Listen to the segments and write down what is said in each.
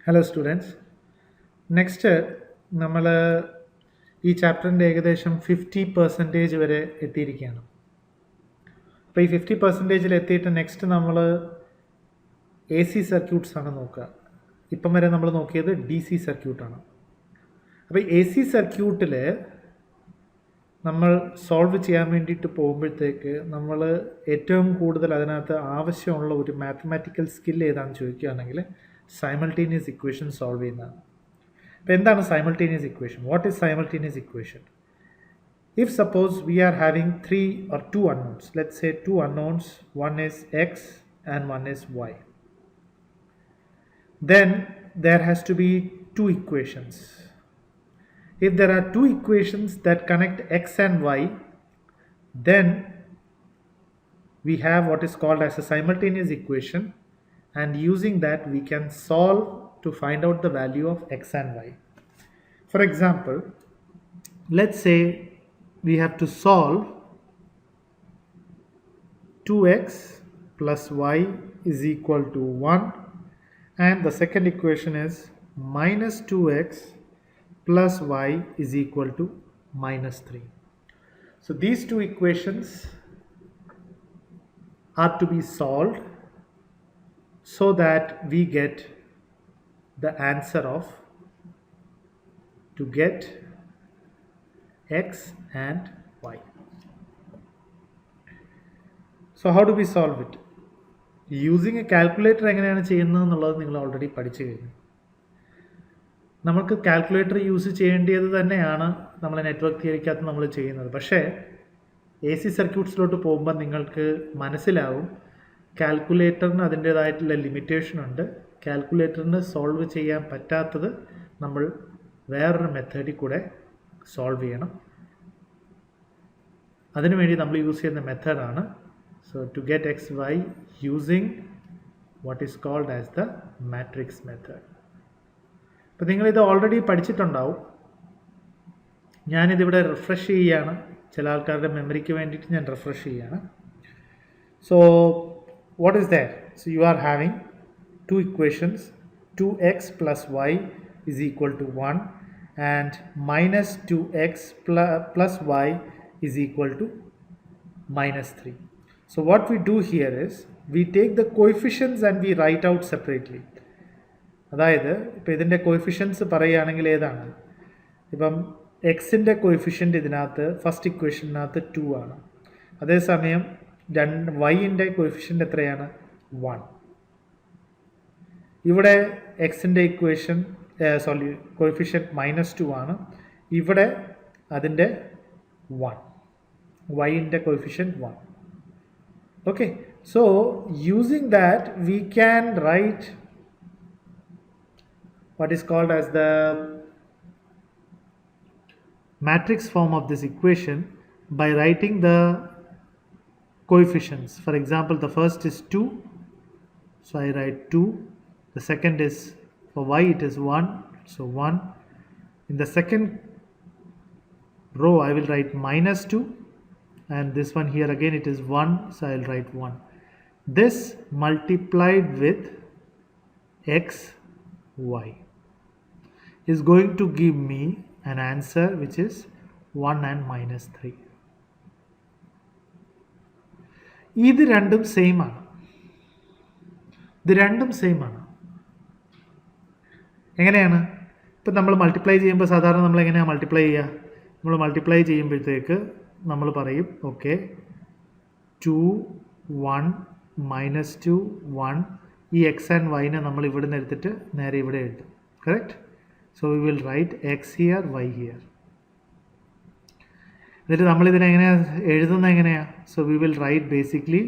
Hello students. Next നമ്മൾ ഈ ചാപ്റ്ററിൻ്റെ ഏകദേശം 50% വരെ എത്തിയിരിക്കുകയാണ്. അപ്പോൾ ഈ 50%-ൽ എത്തിയിട്ട് നെക്സ്റ്റ് നമ്മൾ AC സർക്യൂട്ട്സ് ആണ് നോക്കുക. ഇപ്പം വരെ നമ്മൾ നോക്കിയത് DC സർക്യൂട്ടാണ്. അപ്പോൾ AC സർക്യൂട്ടിൽ നമ്മൾ സോൾവ് ചെയ്യാൻ വേണ്ടിയിട്ട് പോകുമ്പോഴത്തേക്ക് നമ്മൾ ഏറ്റവും കൂടുതൽ അതിനകത്ത് ആവശ്യമുള്ള ഒരു മാത്തമാറ്റിക്കൽ സ്കിൽ ഏതാണെന്ന് ചോദിക്കുകയാണെങ്കിൽ സൈമൾട്ടേനിയസ് ഇക്വേഷൻ സോൾവ് ചെയ്യുന്നതാണ്. അപ്പോൾ എന്താണ് simultaneous equation? What is simultaneous equation? If suppose we are having three or two unknowns, let's say two unknowns, one is x and one is y, then there has to be two equations. If there are two equations that connect x and y, then we have what is called as a simultaneous equation, and using that we can solve to find out the value of x and y. For example, let's say we have to solve 2x plus y is equal to 1, and the second equation is minus 2x plus y is equal to minus 3. So these two equations are to be solved so that we get the answer of to get x and y. So how do we solve it? Using a calculator എങ്ങനെയാണ് ചെയ്യുന്നത് എന്നുള്ളത് നിങ്ങൾ already പഠിച്ചു കഴിഞ്ഞു. നമുക്ക് calculator use ചെയ്യേണ്ടത് തന്നെയാണ് നമ്മൾ നെറ്റ്വർക്ക് തിയറിക്കകത്ത് നമ്മൾ ചെയ്യുന്നത്. പക്ഷേ AC സർക്യൂട്ട്സിലോട്ട് പോകുമ്പോൾ നിങ്ങൾക്ക് മനസ്സിലാവും കാൽക്കുലേറ്ററിന് അതിൻ്റേതായിട്ടുള്ള ലിമിറ്റേഷൻ ഉണ്ട്. കാൽക്കുലേറ്ററിന് സോൾവ് ചെയ്യാൻ പറ്റാത്തത് നമ്മൾ വേറൊരു മെത്തേഡിൽ കൂടെ സോൾവ് ചെയ്യണം. അതിനുവേണ്ടി നമ്മൾ യൂസ് ചെയ്യുന്ന മെത്തേഡാണ് to get x, y using what is called as the matrix method. അപ്പോൾ നിങ്ങളിത് ഓൾറെഡി പഠിച്ചിട്ടുണ്ടാവും. ഞാനിതിവിടെ റിഫ്രഷ് ചെയ്യുകയാണ്. ചില ആൾക്കാരുടെ മെമ്മറിക്ക് വേണ്ടിയിട്ട് ഞാൻ റിഫ്രഷ് ചെയ്യുകയാണ്. So what is there? So you are having two equations, 2x plus y is equal to 1 and minus 2x plus y is equal to minus 3. So what we do here is we take the coefficients and we write out separately. അതായത് ഇപ്പോൾ ഇതിൻ്റെ coefficients പറയുകയാണെങ്കിൽ ഏതാണ്? ഇപ്പം എക്സിൻ്റെ coefficient ഇതിനകത്ത് first ഇക്വേഷനകത്ത് 2 ആണ്. അതേസമയം വൈൻ്റെ കോയിഫിഷ്യൻ്റ് എത്രയാണ്? 1. ഇവിടെ എക്സിൻ്റെ ഇക്വേഷൻ കോയിഫിഷ്യൻ്റ് -2 ആണ്. ഇവിടെ അതിൻ്റെ 1, വൈൻ്റെ coefficient 1. Okay, so using that we can write what is called as the matrix form of this equation by writing the coefficients. For example, the first is 2, so I write 2. The second is, for y it is 1, so 1. In the second row I will write -2, and this one here again it is 1, so I'll write 1. This multiplied with x, y is going to give me an answer which is 1 and -3. ഇത് രണ്ടും same ആണ്. ഇത് രണ്ടും same ആണ്. എങ്ങനെയാണ്? ഇപ്പം നമ്മൾ multiply ചെയ്യുമ്പോൾ സാധാരണ നമ്മൾ എങ്ങനെയാണ് മൾട്ടിപ്ലൈ ചെയ്യുക? നമ്മൾ മൾട്ടിപ്ലൈ ചെയ്യുമ്പോഴത്തേക്ക് നമ്മൾ പറയും ഓക്കെ 2 1 -2 1, ഈ എക്സ് ആൻഡ് വൈനെ നമ്മൾ ഇവിടെ നിന്ന് എടുത്തിട്ട് നേരെ ഇവിടെ എഴുതും. Correct? So we will write X here, Y here. എന്നിട്ട് നമ്മളിതിനെങ്ങനെയാണ് എഴുതുന്നത്? എങ്ങനെയാണ്? So we will write basically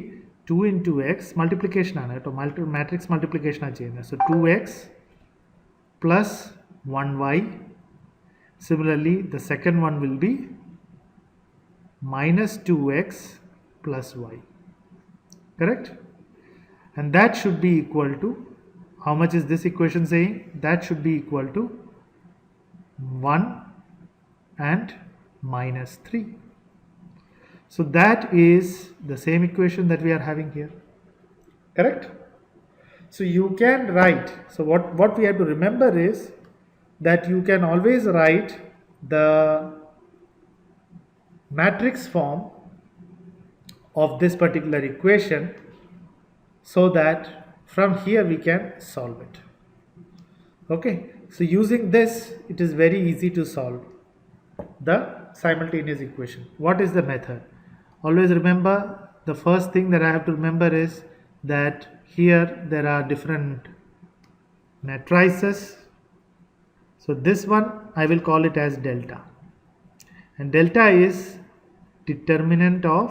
2 into x, മൾട്ടിപ്ലിക്കേഷനാണ് കേട്ടോ, മാട്രിക്സ് മൾട്ടിപ്ലിക്കേഷനാണ് ചെയ്യുന്നത്. So 2x plus 1y. Similarly, the second one will be minus 2x plus y. Correct? And that should be equal to, how much is this equation saying? That should be equal to 1 and -3. So that is the same equation that we are having here. Correct? So you can write, so what we have to remember is that you can always write the matrix form of this particular equation so that from here we can solve it. Okay, so using this, it is very easy to solve the simultaneous equation. What is the method? Always remember, the first thing that I have to remember is that here there are different matrices. So this one I will call it as delta, and delta is determinant of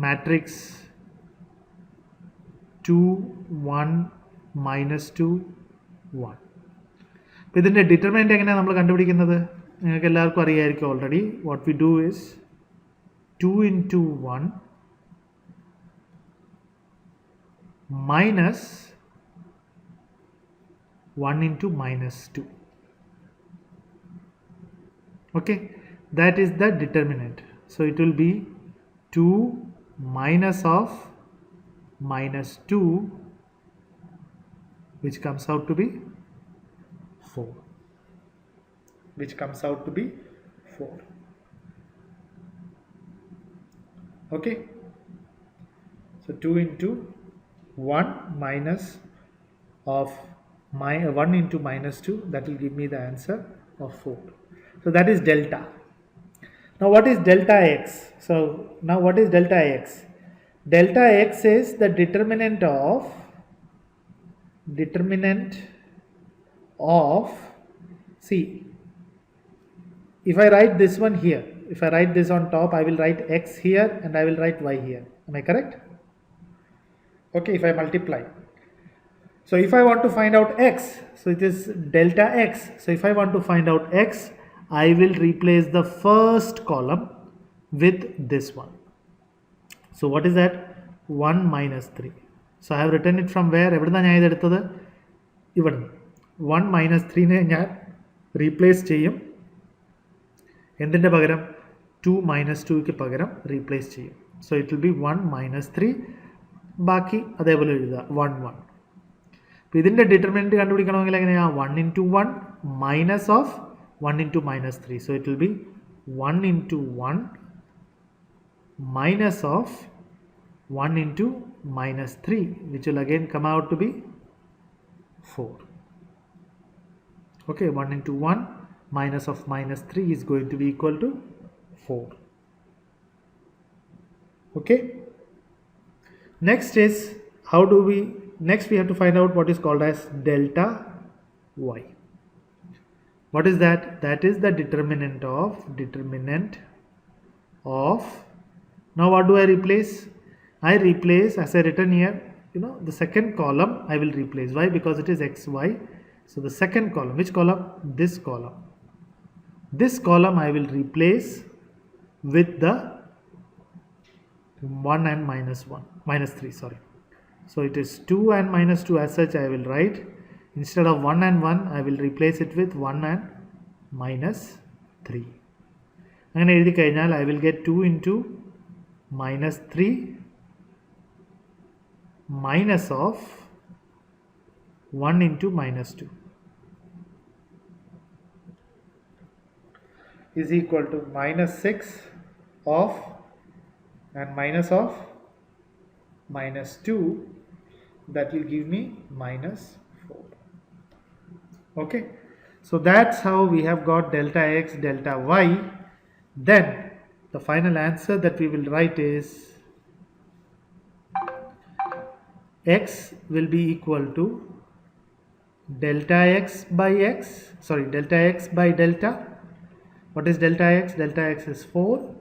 matrix 2 1 minus 2 1. അപ്പോൾ ഇതിൻ്റെ determinant എങ്ങനെയാണ് നമ്മൾ കണ്ടുപിടിക്കുന്നത്? നിങ്ങൾക്ക് എല്ലാവർക്കും അറിയാമായിരിക്കും already. What we do is 2 into 1 minus 1 into minus 2. Okay, that is the determinant. So it will be 2 minus of minus 2, which comes out to be 4. Okay, so 2 into 1 minus of 1 into minus 2, that will give me the answer of 4. So that is delta. Now what is delta x? So now what is delta x? Delta x is the determinant of, see, if I write this one here, if I write this on top, I will write x here and I will write y here. Am I correct? Okay, if I multiply. So if I want to find out x, so it is delta x. So if I want to find out x, I will replace the first column with this one. So what is that? 1 minus 3. So I have written it from where? എവിടുന്നാണ് ഞാൻ ഇതെടുത്തത്? ഇവിടുന്ന് 1 minus 3 ഞാൻ replace ചെയ്യും. എന്തിൻ്റെ പകരം? 2 minus 2 പകരം replace ചെയ്യും. So it will be 1 minus 3. ബാക്കി അതേപോലെ എഴുതുക 1 1. അപ്പോൾ ഇതിൻ്റെ ഡിറ്റർമിനൻറ്റ് കണ്ടുപിടിക്കണമെങ്കിൽ എങ്ങനെയാണ്? 1 into 1 minus of 1 into minus 3. So it will be 1 into 1 minus of 1 into minus 3, which will again come out to be 4. Okay, 1 into 1 minus of minus 3 is going to be equal to 4. Okay, next is next we have to find out what is called as delta y. What is that? That is the determinant of, now what do I replace? I replace, as I written here, the second column I will replace. Why? Because it is xy. So the second column, which column? This column. This column I will replace with the 1 and minus 3, sorry. So it is 2 and minus 2, as such I will write. Instead of 1 and 1, I will replace it with 1 and minus 3. അങ്ങനെ എഴുതി കഴിഞ്ഞാൽ I will get 2 into minus 3 minus of 1 into minus 2 is equal to minus 6 of and minus of minus 2, that will give me minus 4. Okay, so that's how we have got delta x, delta y. Then the final answer that we will write is x will be equal to delta x by delta. What is delta x? Delta x is 4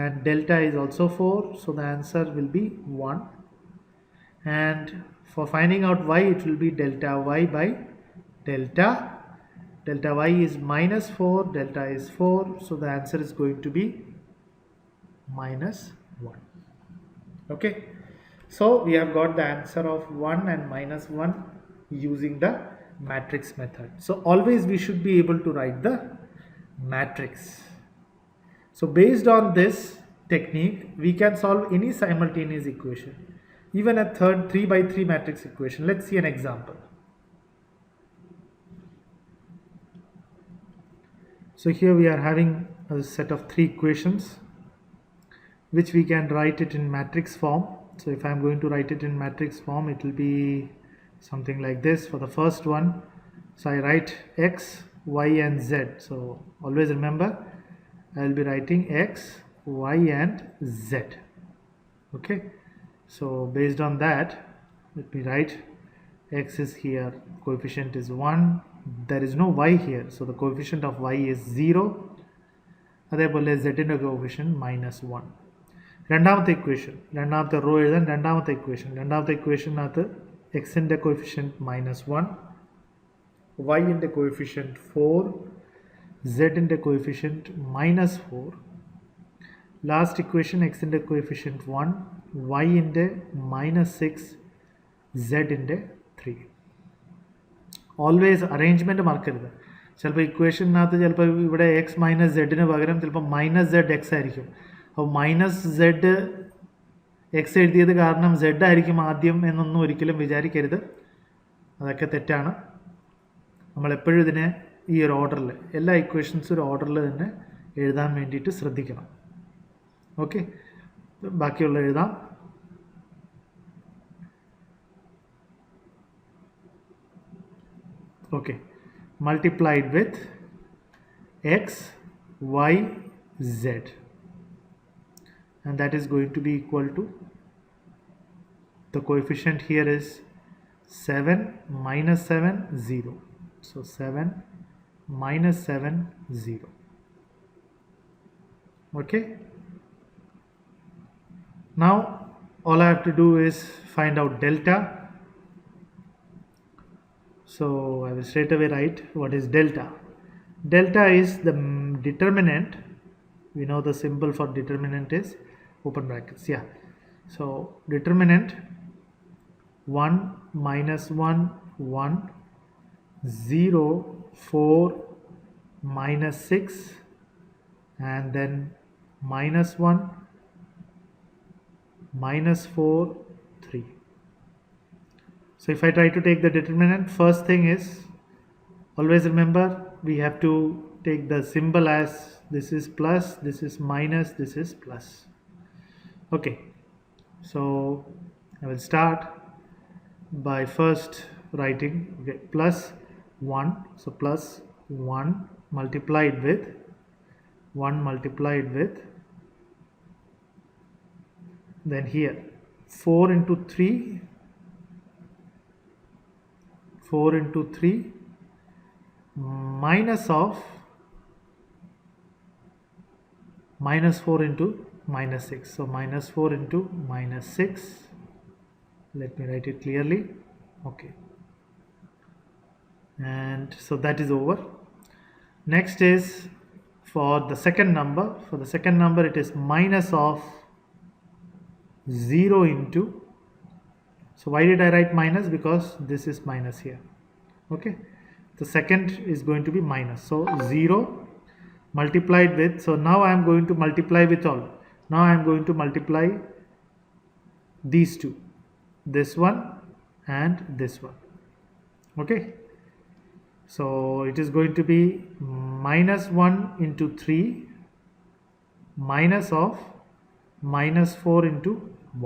and delta is also 4, so the answer will be 1. And for finding out y, it will be delta y by delta. Delta y is minus 4, delta is 4, so the answer is going to be minus 1. Okay, so we have got the answer of 1 and minus 1 using the matrix method. So always we should be able to write the matrix. So based on this, technique, we can solve any simultaneous equation, even a third 3 by 3 matrix equation. Let's see an example. So here we are having a set of 3 equations which we can write it in matrix form. So if I'm going to write it in matrix form, it will be something like this. For the first one, so I write x, y and z. So always remember, I will be writing x, y and z. Okay, so based on that, let me write x is here, coefficient is 1, there is no y here, so the coefficient of y is 0, അതേപോലെ z-ന്റെ coefficient -1. രണ്ടാമത്തെ equation, രണ്ടാമത്തെ row എഴുതാൻ രണ്ടാമത്തെ ഇക്വേഷനകത്ത് x-ന്റെ coefficient -1, y-ന്റെ coefficient 4, z-ന്റെ coefficient -4. Last equation x-ന്റെ coefficient 1, y-ന്റെ -6, z-ന്റെ 3. ഓൾവേസ് അറേഞ്ച്മെൻറ്റ് മറക്കരുത്. ചിലപ്പോൾ ഇക്വേഷനകത്ത് ചിലപ്പോൾ ഇവിടെ എക്സ് മൈനസ് സെഡിന് പകരം ചിലപ്പോൾ മൈനസ് സെഡ് എക്സ് ആയിരിക്കും. അപ്പോൾ മൈനസ് സെഡ് എക്സ് എഴുതിയത് കാരണം സെഡ് ആയിരിക്കും ആദ്യം എന്നൊന്നും ഒരിക്കലും വിചാരിക്കരുത്, അതൊക്കെ തെറ്റാണ്. നമ്മളെപ്പോഴും ഇതിനെ ഈ ഒരു ഓർഡറിൽ, എല്ലാ ഇക്വേഷൻസും ഒരു ഓർഡറിൽ തന്നെ എഴുതാൻ വേണ്ടിയിട്ട് ശ്രദ്ധിക്കണം. ഓക്കെ, ബാക്കിയുള്ള എഴുതാം. Okay, multiplied with x, y, z, and that is going to be equal to, the coefficient here is 7 minus 7 0, so 7 minus 7 0. Okay, now all I have to do is find out delta. So I will straight away write what is delta. Delta is the determinant. We know the symbol for determinant is open brackets. Yeah. So determinant 1 minus 1 1, 0 4 minus 6, and then minus 1 minus 4 3. So if I try to take the determinant, first thing is, always remember, we have to take the symbol as this is plus, this is minus, this is plus. Okay, so I will start by first writing plus 1, so plus 1 multiplied with 1 multiplied with, then here 4 into 3, 4 into 3 minus of minus 4 into minus 6, so minus 4 into minus 6. Let me write it clearly. Okay, and so that is over. Next is for the second number. For the second number, it is minus of 0 into, so why did I write minus? Because this is minus here. Okay, the second is going to be minus, so 0 multiplied with, so now I am going to multiply with all. Now I am going to multiply these two, this one and this one. Okay, so it is going to be minus 1 into 3 minus of minus 4 into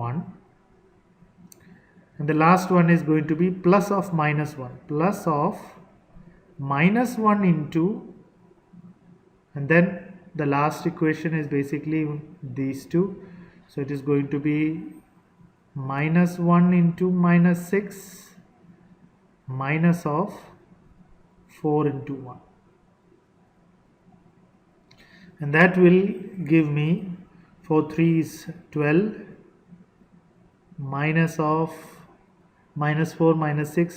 1, and the last one is going to be plus of minus 1, plus of minus 1 into, and then the last equation is basically these two, so it is going to be minus 1 into minus 6 minus of 4 into 1, and that will give me 4 3 is 12 minus of minus 4 minus 6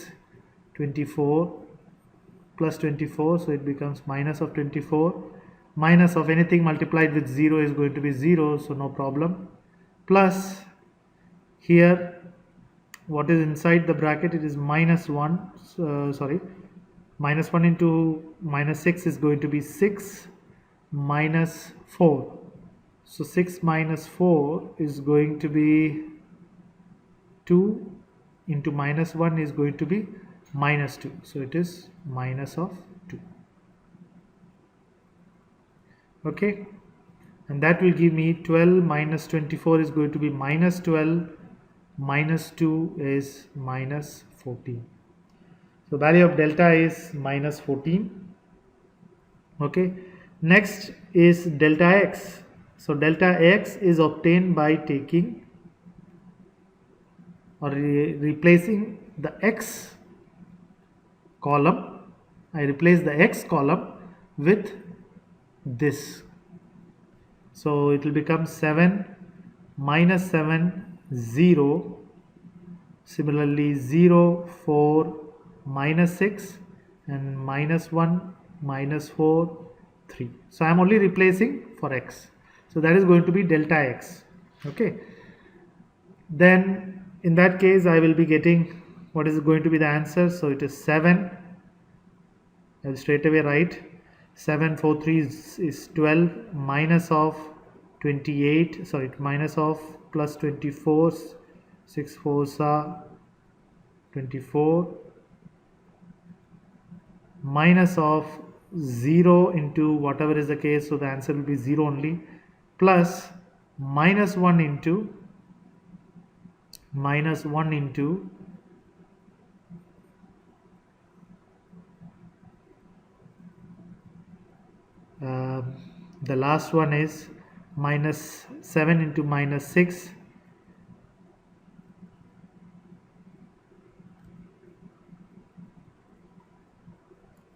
24 plus 24, so it becomes minus of 24, minus of anything multiplied with 0 is going to be 0, so no problem, plus here what is inside the bracket, it is minus 1, minus 1 into minus 6 is going to be 6 minus 4, So 6 minus 4 is going to be 2 into minus 1 is going to be minus 2. So it is minus of 2. Okay. And that will give me 12 minus 24 is going to be minus 12, minus 2 is minus 14. So value of delta is minus 14. Okay. Next is delta x. So delta x is obtained by taking or replacing the x column. I replace the x column with this. So it will become 7 minus 7 0. Similarly 0 4 minus 6 and minus 1 minus 4 3. So I am only replacing for x. So that is going to be delta x. Okay. Then in that case I will be getting what is going to be the answer. So it is 7. I will straight away write 7 4 3 is 12 minus of 28, sorry, minus of plus 24, 6 4s are 24, minus of 0 into whatever is the case, so the answer will be 0 only, plus minus 1 into the last one is minus 7 into minus 6,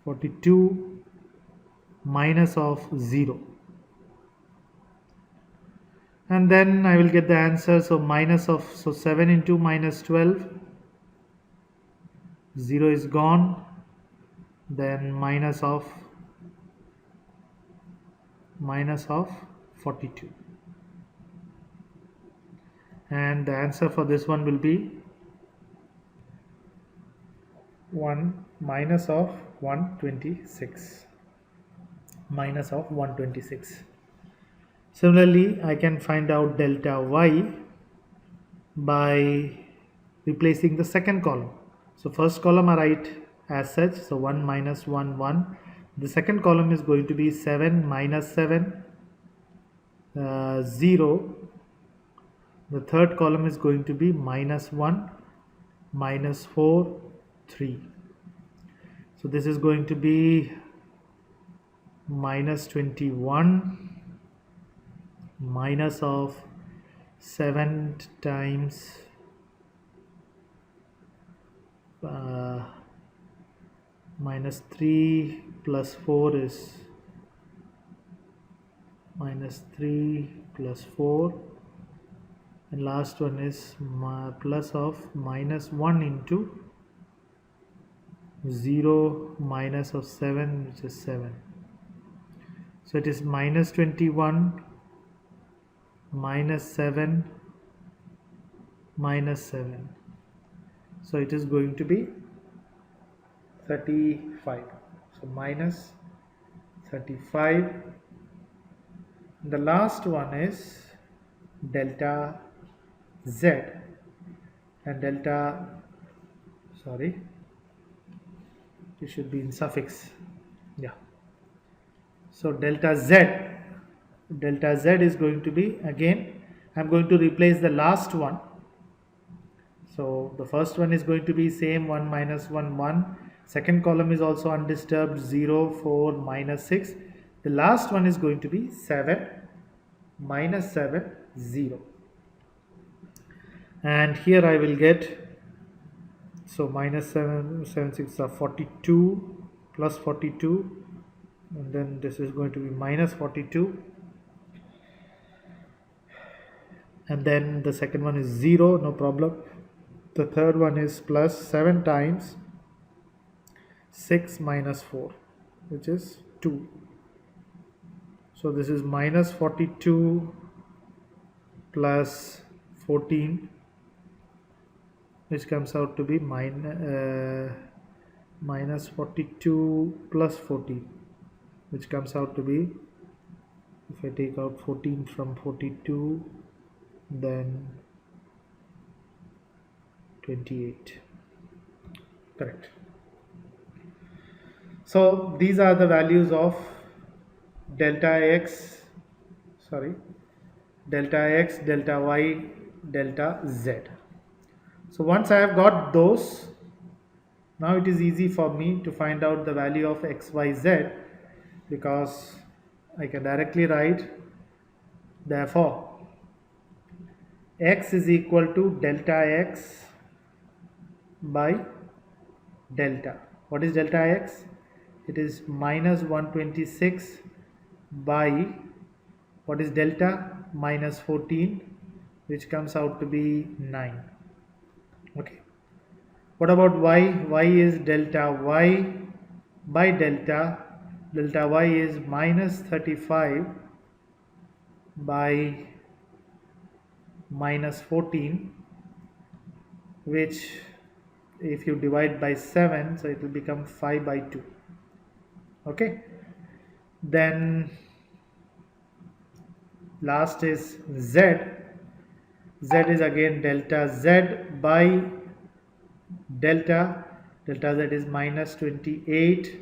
(42) minus of 0, and then I will get the answer. So minus of, so 7 into minus 12, 0 is gone, then minus of 42, and the answer for this one will be 1 minus of 126, minus of 126. Similarly, I can find out delta y by replacing the second column. So first column I write as such, so 1 minus 1 1. The second column is going to be 7 minus 7 0. The third column is going to be minus 1 minus 4 3. So this is going to be minus 21 minus of 7 times minus 3 plus 4 is minus 3 plus 4, and last one is plus of minus 1 into 0 minus of 7, which is 7. So it is minus 21 minus 7 minus 7. So it is going to be 35. So minus 35. The last one is delta z, and delta, sorry, it should be in suffix, yeah. So delta z is going to be, again I'm going to replace the last one. So the first one is going to be same, 1 minus 1 1. Second column is also undisturbed, 0 4 minus 6. The last one is going to be 7 minus 7 0, and here I will get, so minus 7 7 6 are 42 plus 42, and then this is going to be minus 42, and then the second one is 0, no problem. The third one is plus 7 times 6 minus 4, which is 2. So this is minus 42 plus 14, which comes out to be minus 42 plus 14, which comes out to be If I take out 14 from 42, then 28. Correct. So these are the values of delta x, delta x, delta y, delta z. So once I have got those, now it is easy for me to find out the value of x, y, z, because I can directly write, therefore x is equal to delta x by delta. What is delta x? It is minus 126 by, what is delta? Minus 14, which comes out to be 9. Okay. What about y? Y is delta y by delta. Delta y is minus 35 by minus 14, which if you divide by 7, so it will become 5 by 2. Okay. Then last is z. Z is again delta z by delta. Delta z is minus 28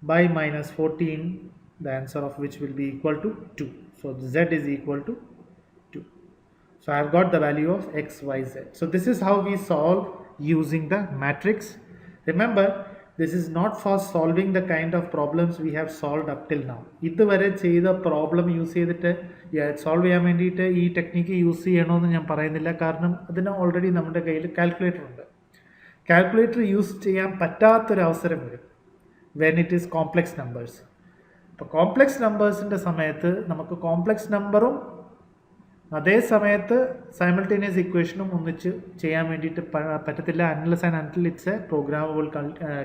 by minus 14, the answer of which will be equal to 2. So z is equal to 2. So I have got the value of x, y, z. So this is how we solve using the matrix. Remember, this is not for solving the kind of problems we have solved up till now. ഇതുവരെ ചെയ്ത problem use ചെയ്തിട്ട് solve ചെയ്യാൻ വേണ്ടിയിട്ട് ഈ technique use ചെയ്യണമെന്ന് ഞാൻ പറയുന്നില്ല. കാരണം അതിന് ഓൾറെഡി നമ്മുടെ കയ്യിൽ കാൽക്കുലേറ്റർ ഉണ്ട്. കാൽക്കുലേറ്റർ യൂസ് ചെയ്യാൻ പറ്റാത്തൊരവസരം വരും when it is complex numbers. അപ്പോൾ കോംപ്ലക്സ് നമ്പേഴ്സിൻ്റെ സമയത്ത് നമുക്ക് കോംപ്ലക്സ് നമ്പറും അതേ സമയത്ത് സൈമൾട്ടേനിയസ് ഇക്വേഷനും ഒന്നിച്ച് ചെയ്യാൻ വേണ്ടിയിട്ട് പറ്റത്തില്ല, unless and until it's A programmable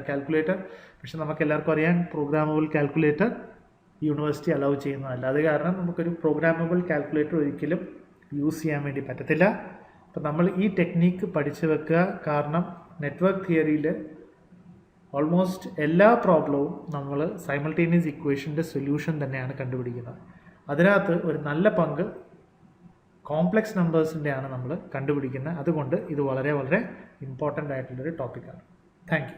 calculator. പക്ഷെ നമുക്ക് എല്ലാവർക്കും അറിയാം പ്രോഗ്രാമബിൾ കാൽക്കുലേറ്റർ യൂണിവേഴ്സിറ്റി അലൗ ചെയ്യുന്നതല്ല. അത് കാരണം നമുക്കൊരു പ്രോഗ്രാമബിൾ കാൽക്കുലേറ്റർ ഒരിക്കലും യൂസ് ചെയ്യാൻ വേണ്ടി പറ്റത്തില്ല. അപ്പോൾ നമ്മൾ ഈ ടെക്നീക്ക് പഠിച്ചു വെക്കുക. കാരണം നെറ്റ്വർക്ക് തിയറിയിൽ ഓൾമോസ്റ്റ് എല്ലാ പ്രോബ്ലവും നമ്മൾ സൈമൾട്ടേനിയസ് ഇക്വേഷൻ്റെ സൊല്യൂഷൻ തന്നെയാണ് കണ്ടുപിടിക്കുന്നത്. അതിനകത്ത് ഒരു നല്ല പങ്ക് കോംപ്ലക്സ് നമ്പേഴ്സിൻ്റെയാണ് നമ്മൾ കണ്ടുപിടിക്കുന്നത്. അതുകൊണ്ട് ഇത് വളരെ വളരെ ഇമ്പോർട്ടൻ്റ് ആയിട്ടുള്ളൊരു ടോപ്പിക്കാണ്. Thank you.